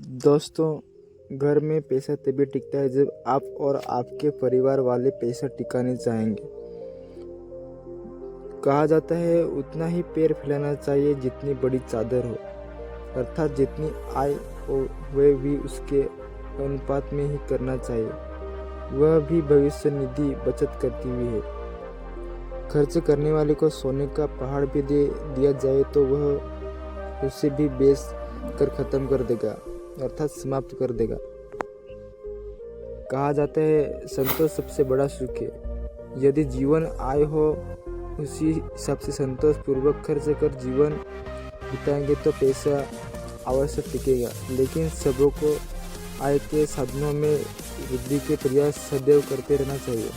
दोस्तों, घर में पैसा तभी टिकता है जब आप और आपके परिवार वाले पैसा टिकाने चाहेंगे। कहा जाता है उतना ही पैर फैलाना चाहिए जितनी बड़ी चादर हो, अर्थात जितनी आय हो वह भी उसके अनुपात में ही करना चाहिए, वह भी भविष्य निधि बचत करती हुई है। खर्च करने वाले को सोने का पहाड़ भी दे दिया जाए तो वह उसे भी बेच कर खत्म कर देगा, अर्थात समाप्त कर देगा। कहा जाता है संतोष सबसे बड़ा सुख है। यदि जीवन आय हो उसी हिसाब से संतोष पूर्वक खर्च कर जीवन बिताएंगे तो पैसा अवश्य टिकेगा, लेकिन सबों को आय के साधनों में वृद्धि के प्रयास सदैव करते रहना चाहिए,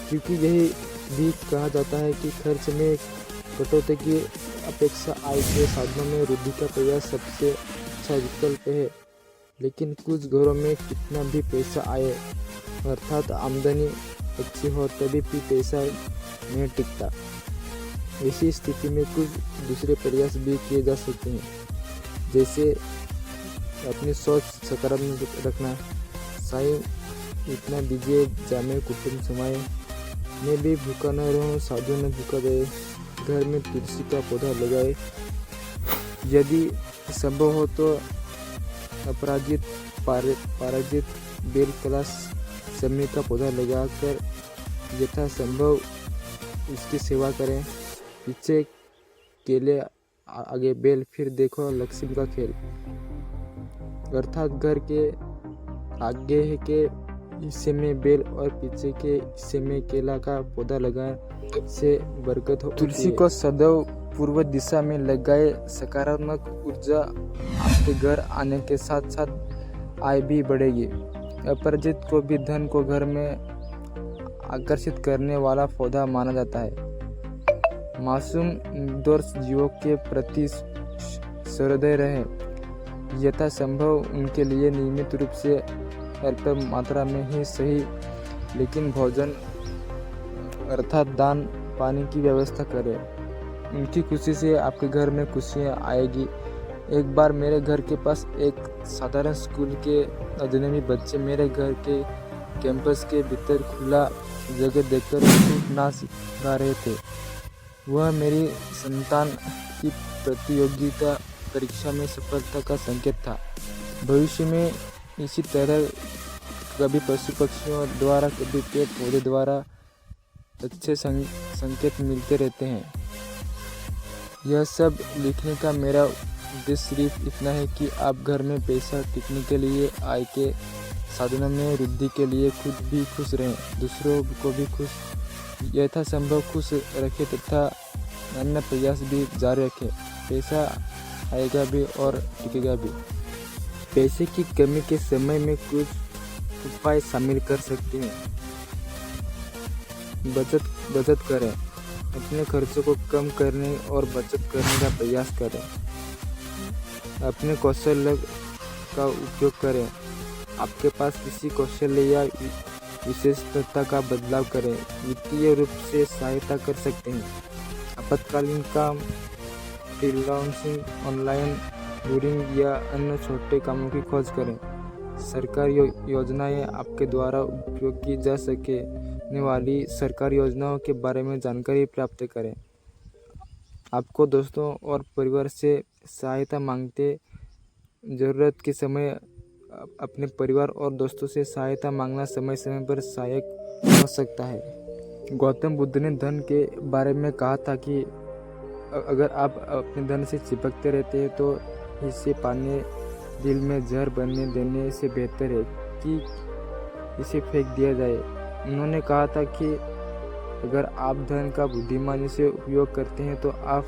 क्योंकि यही भी कहा जाता है कि खर्च में कटौती की अपेक्षा आय के साधनों में वृद्धि का प्रयास सबसे अच्छा विकल्प है। लेकिन कुछ घरों में कितना भी पैसा आए, अर्थात आमदनी अच्छी हो, तभी भी पैसा नहीं टिकता। ऐसी स्थिति में कुछ दूसरे प्रयास भी किए जा सकते हैं, जैसे अपनी सोच सकारात्मक रखना, साईं इतना दीजिए जामे कुटुंब समाए, मैं भी भूखा न रहूं साधु न भूखा जाए, घर में तुलसी का पौधा लगाए, यदि संभव हो तो अपराजित पराजित बेल कलाश समय का पौधा लगाकर यथासंभव उसकी सेवा करें। पीछे केले आगे बेल, फिर देखो लक्ष्मी का खेल, अर्थात घर के आगे के हिस्से में बेल और पीछे के हिस्से में केला का पौधा लगाने से बरकत हो। तुलसी को सदैव पूर्व दिशा में लगाए, सकारात्मक ऊर्जा आपके घर आने के साथ साथ आय भी बढ़ेगी। अपराजित को भी धन को घर में आकर्षित करने वाला पौधा माना जाता है। मासूम निर्दोष जीवों के प्रति सहृदय रहे, यथासंभव उनके लिए नियमित रूप से अल्प मात्रा में ही सही, लेकिन भोजन अर्थात दान पानी की व्यवस्था करें। उनकी खुशी से आपके घर में खुशियाँ आएगी। एक बार मेरे घर के पास एक साधारण स्कूल के अजनबी बच्चे मेरे घर के कैंपस के भीतर खुला जगह देखकर खूब नाच गा रहे थे। वह मेरी संतान की प्रतियोगिता परीक्षा में सफलता का संकेत था। भविष्य में इसी तरह कभी पशु पक्षियों द्वारा, कभी पेड़ पौधे द्वारा अच्छे संकेत मिलते रहते हैं। यह सब लिखने का मेरा उद्देश्य सिर्फ इतना है कि आप घर में पैसा टिकने के लिए, आय के साधनों में वृद्धि के लिए खुद भी खुश रहें, दूसरों को भी खुश यथासंभव खुश रखें तथा अन्य प्रयास भी जारी रखें। पैसा आएगा भी और टिकेगा भी। पैसे की कमी के समय में कुछ उपाय शामिल कर सकते हैं। बचत करें, अपने खर्चों को कम करने और बचत करने का प्रयास करें। अपने कौशल का उपयोग करें, आपके पास किसी कौशल या विशेषता का बदलाव करें। वित्तीय रूप से सहायता कर सकते हैं। आपातकालीन काम, फ्रीलांसिंग, ऑनलाइन टूरिंग या अन्य छोटे कामों की खोज करें। सरकारी योजनाएं, आपके द्वारा उपयोग की जा सकने वाली सरकारी योजनाओं के बारे में जानकारी प्राप्त करें। आपको दोस्तों और परिवार से सहायता मांगते ज़रूरत के समय अपने परिवार और दोस्तों से सहायता मांगना समय समय पर सहायक हो सकता है। गौतम बुद्ध ने धन के बारे में कहा था कि अगर आप अपने धन से चिपकते रहते हैं तो इसे पाने दिल में जहर बनने देने से बेहतर है कि इसे फेंक दिया जाए। उन्होंने कहा था कि अगर आप धन का बुद्धिमानी से उपयोग करते हैं तो आप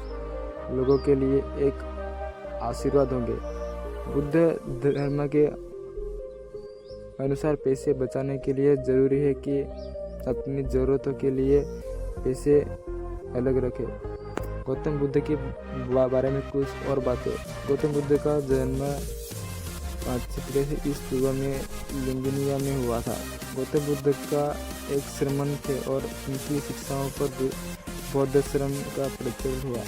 लोगों के लिए एक आशीर्वाद होंगे। बुद्ध धर्म के अनुसार पैसे बचाने के लिए ज़रूरी है कि अपनी ज़रूरतों के लिए पैसे अलग रखें। गौतम बुद्ध के बारे में कुछ और बातें। गौतम बुद्ध का जन्म 583 ईस्वी पूर्व में लिंगनिया में हुआ था। गौतम बुद्ध का एक श्रमण थे और उनकी शिक्षाओं पर बौद्ध धर्म का प्रचलन हुआ।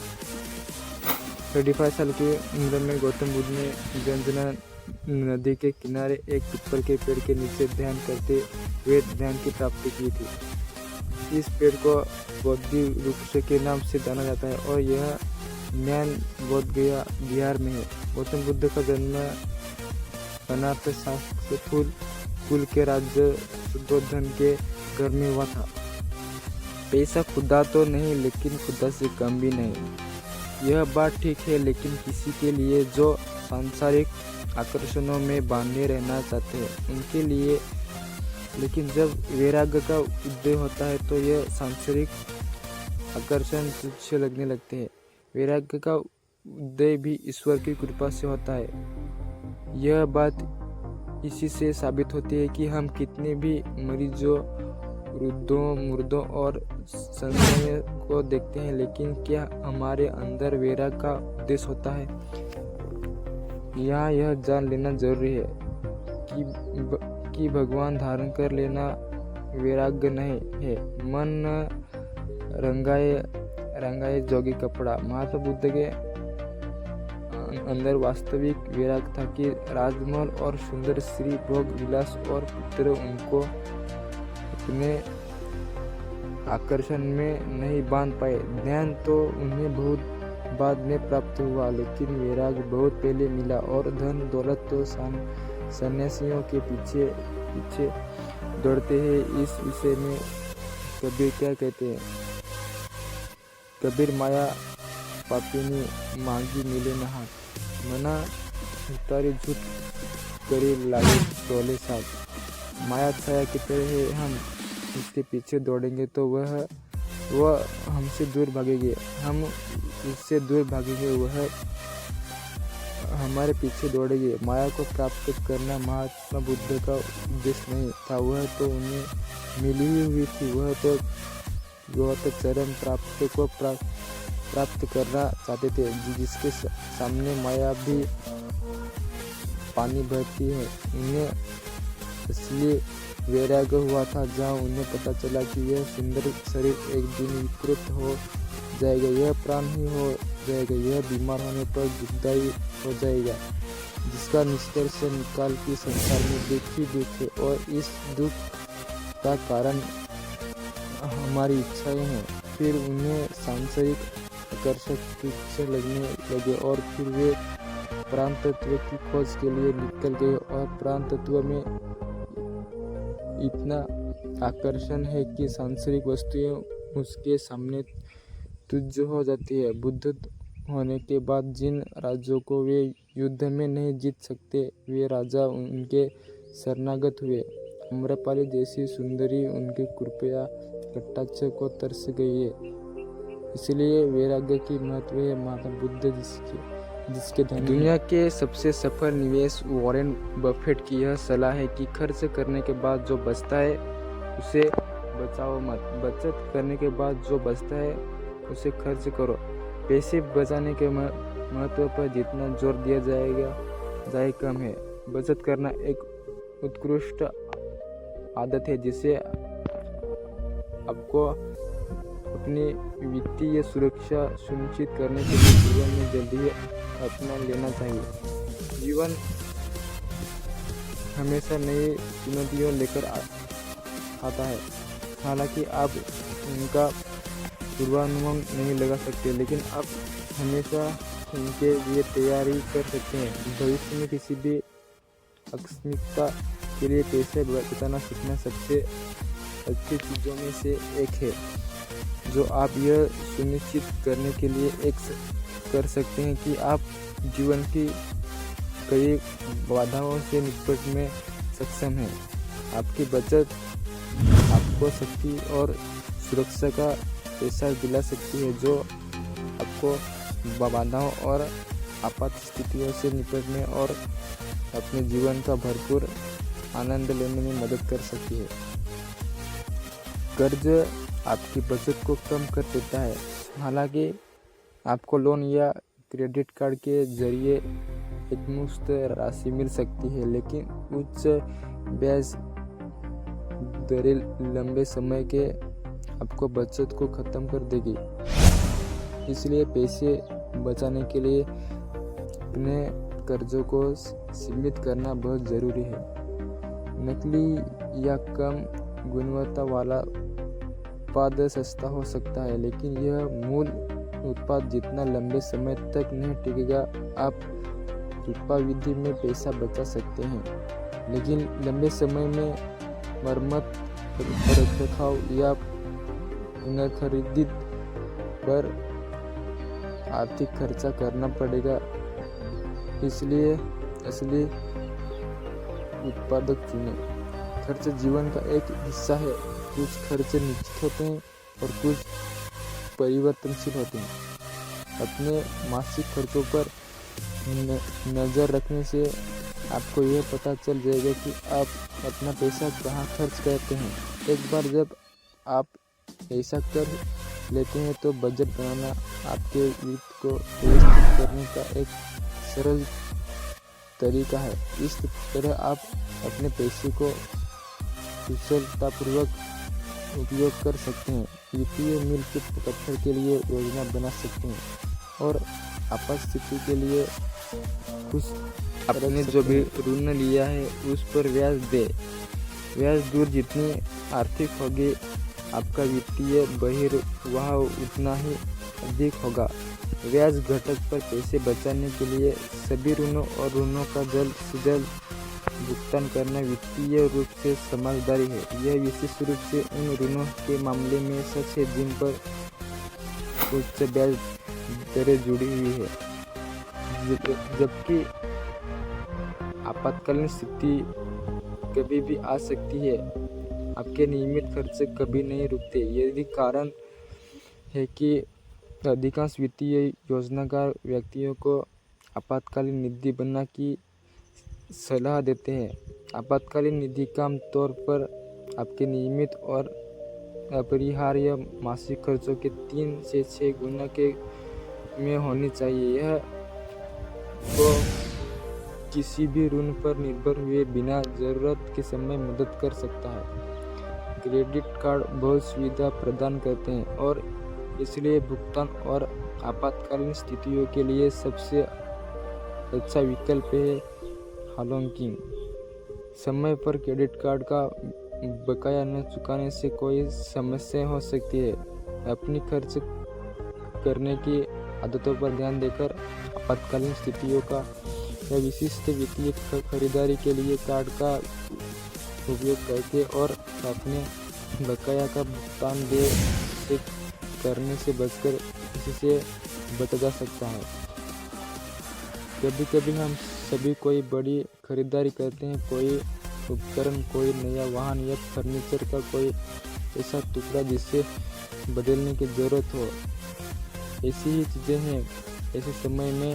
35 साल की उम्र में गौतम बुद्ध ने गंजना नदी के किनारे एक पीपल के पेड़ के नीचे ध्यान करते हुए ध्यान की प्राप्ति की थी। इस पेड़ को बोधि वृक्ष के नाम से जाना जाता है और यह म्यान बोध गया बिहार में है। गौतम बुद्ध का जन्म अनाथ शास्त्रकुल कुल के राज्य शुद्धोधन के घर में हुआ था। पैसा खुदा तो नहीं लेकिन खुदा से कम भी नहीं, यह बात ठीक है, लेकिन किसी के लिए जो सांसारिक आकर्षणों में बांधे रहना चाहते हैं उनके लिए। लेकिन जब वैराग्य का उदय होता है तो यह सांसारिक आकर्षण तुच्छ लगने लगते हैं। वैराग्य का उदय भी ईश्वर की कृपा से होता है। यह बात इसी से साबित होती है कि हम कितने भी मरीजों, वृद्धों, मुर्दों और संशय को देखते हैं, लेकिन क्या हमारे अंदर वैराग्य का उद्देश्य होता है? यहाँ यह जान लेना जरूरी है कि भगवान धारण कर लेना वैराग्य नहीं है। मन रंगाए जोगी कपड़ा। महात्मा बुद्ध के अंदर वास्तविक वैराग्य था कि राजमहल और सुंदर स्त्री, भोग विलास और पुत्र उनको अपने आकर्षण में नहीं बांध पाए। ध्यान तो उन्हें बहुत बाद में प्राप्त हुआ, लेकिन वैराग्य बहुत पहले मिला। और धन दौलत तो सन्यासियों के पीछे पीछे दौड़ते हैं। इस विषय में कबीर क्या कहते हैं? कबीर माया पापिनी मांगी मिले न हाथ, मना उतारी झूठ करे लागे टोले साथ। माया छाया की तरह है, हम उसके पीछे दौड़ेंगे तो वह हमसे दूर भागेगी, हम उससे दूर भागेंगे वह हमारे पीछे दौड़ेगी। माया को प्राप्त करना महात्मा बुद्ध का उद्देश्य नहीं था, वह तो उन्हें मिली ही हुई थी। वह तो चरम प्राप्त को प्राप्त करना चाहते थे, जिसके सामने माया भी पानी भरती है। उन्हें इसलिए वैराग्य हुआ था, जहाँ उन्हें पता चला कि यह सुंदर शरीर एक दिन विकृत हो जाएगा, यह प्राणहीन हो जाएगा, यह बीमार होने पर दुखदायी हो जाएगा, जिसका निष्कर्ष निकाल के संसार में दुख ही दुख है और इस दुख का कारण हमारी इच्छाएं हैं। फिर उन्हें सांसारिक आकर्षक तुच्छ लगने लगे और फिर वे प्राण तत्व की खोज के लिए निकल गए। और प्राण तत्व में इतना आकर्षण है कि सांसारिक वस्तुएं उसके सामने तुच्छ हो जाती है। बुद्ध होने के बाद जिन राज्यों को वे युद्ध में नहीं जीत सकते, वे राजा उनके शरणागत हुए। अम्रपाली जैसी सुंदरी उनके कृपया कटाक्ष को तरस गई है। इसलिए वैराग्य की महत्व है। महात्मा बुद्ध जिसके दुनिया के सबसे सफल निवेश वॉरेन बफेट की यह सलाह है कि खर्च करने के बाद जो बचता है उसे बचाओ मत, बचत करने के बाद जो बचता है उसे खर्च करो। पैसे बचाने के महत्व पर जितना जोर दिया जाए कम है। बचत करना एक उत्कृष्ट आदत है जिसे आपको अपनी वित्तीय सुरक्षा सुनिश्चित करने के लिए जीवन में जल्दी अपना लेना चाहिए। जीवन हमेशा नई चुनौतियों लेकर आता है, हालांकि आप उनका पूर्वानुमान नहीं लगा सकते, लेकिन आप हमेशा उनके लिए तैयारी कर सकते हैं। भविष्य में किसी भी आकस्मिकता के लिए पैसे बचाना सीखना सबसे अच्छी चीज़ों में से एक है, जो आप यह सुनिश्चित करने के लिए कर सकते हैं कि आप जीवन की कई बाधाओं से निपटने में सक्षम हैं। आपकी बचत आपको शक्ति और सुरक्षा का पैसा दिला सकती है, जो आपको बाधाओं और आपात स्थितियों से निपटने और अपने जीवन का भरपूर आनंद लेने में मदद कर सकती है। कर्ज आपकी बचत को कम कर देता है। हालांकि आपको लोन या क्रेडिट कार्ड के जरिए एकमुश्त राशि मिल सकती है, लेकिन उच्च ब्याज दरें लंबे समय के आपको बचत को ख़त्म कर देगी। इसलिए पैसे बचाने के लिए अपने कर्जों को सीमित करना बहुत ज़रूरी है। नकली या कम गुणवत्ता वाला उत्पाद सस्ता हो सकता है, लेकिन यह मूल उत्पाद जितना लंबे समय तक नहीं टिकेगा। आप अल्पावधि में पैसा बचा सकते हैं, लेकिन लंबे समय में मरम्मत, रखरखाव या पुनर्खरीद पर आर्थिक खर्चा करना पड़ेगा। इसलिए असली उत्पादक चुनें। खर्च जीवन का एक हिस्सा है। कुछ खर्च निश्चित होते हैं और कुछ परिवर्तनशील होते हैं। अपने मासिक खर्चों पर नज़र रखने से आपको यह पता चल जाएगा कि आप अपना पैसा कहाँ खर्च करते हैं। एक बार जब आप ऐसा कर लेते हैं तो बजट बनाना आपके वित्त को व्यवस्थित करने का एक सरल तरीका है। इस तरह आप अपने पैसे को कुशलतापूर्वक उपयोग कर सकते हैं, वित्तीय मील के पत्थर के लिए योजना बना सकते हैं और आपात स्थिति के लिए कुछ अपने जो भी ऋण लिया है उस पर ब्याज दे। ब्याज दर जितनी आर्थिक होगी, आपका वित्तीय बहिर्वाह उतना ही अधिक होगा। ब्याज घटक पर पैसे बचाने के लिए सभी ऋणों और ऋणों का जल्द से जल्द भुगतान करना वित्तीय रूप से समझदारी है। यह विशेष रूप से उन ऋणों के मामले में सच है जिन पर उच्च ब्याज दरें जुड़ी हुई है, जबकि आपातकालीन स्थिति कभी भी आ सकती है। आपके नियमित खर्च कभी नहीं रुकते। यही कारण है कि अधिकांश वित्तीय योजनाकार व्यक्तियों को आपातकालीन निधि बनाने की सलाह देते हैं। आपातकालीन निधि का आम तौर पर आपके नियमित और अपरिहार्य मासिक खर्चों के 3 से 6 गुना के में होनी चाहिए। यह को किसी भी ऋण पर निर्भर हुए बिना जरूरत के समय मदद कर सकता है। क्रेडिट कार्ड बहुत सुविधा प्रदान करते हैं और इसलिए भुगतान और आपातकालीन स्थितियों के लिए सबसे अच्छा विकल्प है। हालांकि समय पर क्रेडिट कार्ड का बकाया न चुकाने से कोई समस्या हो सकती है। अपनी खर्च करने की आदतों पर ध्यान देकर आपातकालीन स्थितियों का या विशिष्ट वित्तीय खरीदारी के लिए कार्ड का उपयोग करके और अपने बकाया का भुगतान देर से करने से बचकर इससे बचा जा सकता है। कभी कभी हम सभी कोई बड़ी खरीदारी करते हैं, कोई उपकरण, कोई नया वाहन या फर्नीचर का कोई ऐसा टुकड़ा जिसे बदलने की ज़रूरत हो। ऐसी ही चीज़ें हैं। ऐसे समय में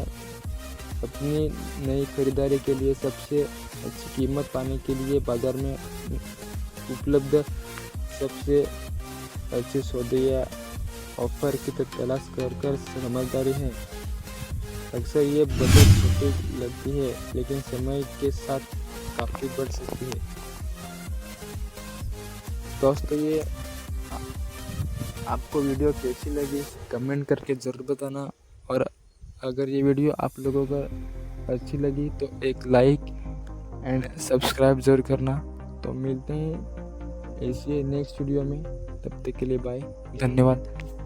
अपनी नई खरीदारी के लिए सबसे अच्छी कीमत पाने के लिए बाज़ार में उपलब्ध सबसे अच्छे सौदे या ऑफर की तलाश कर समझदारी है। अक्सर ये बचत छोटी लगती है, लेकिन समय के साथ काफ़ी बढ़ सकती है। दोस्तों, ये आपको वीडियो कैसी लगी कमेंट करके ज़रूर बताना, और अगर ये वीडियो आप लोगों को अच्छी लगी तो एक लाइक एंड सब्सक्राइब ज़रूर करना। तो मिलते हैं ऐसे नेक्स्ट वीडियो में, तब तक के लिए बाय, धन्यवाद।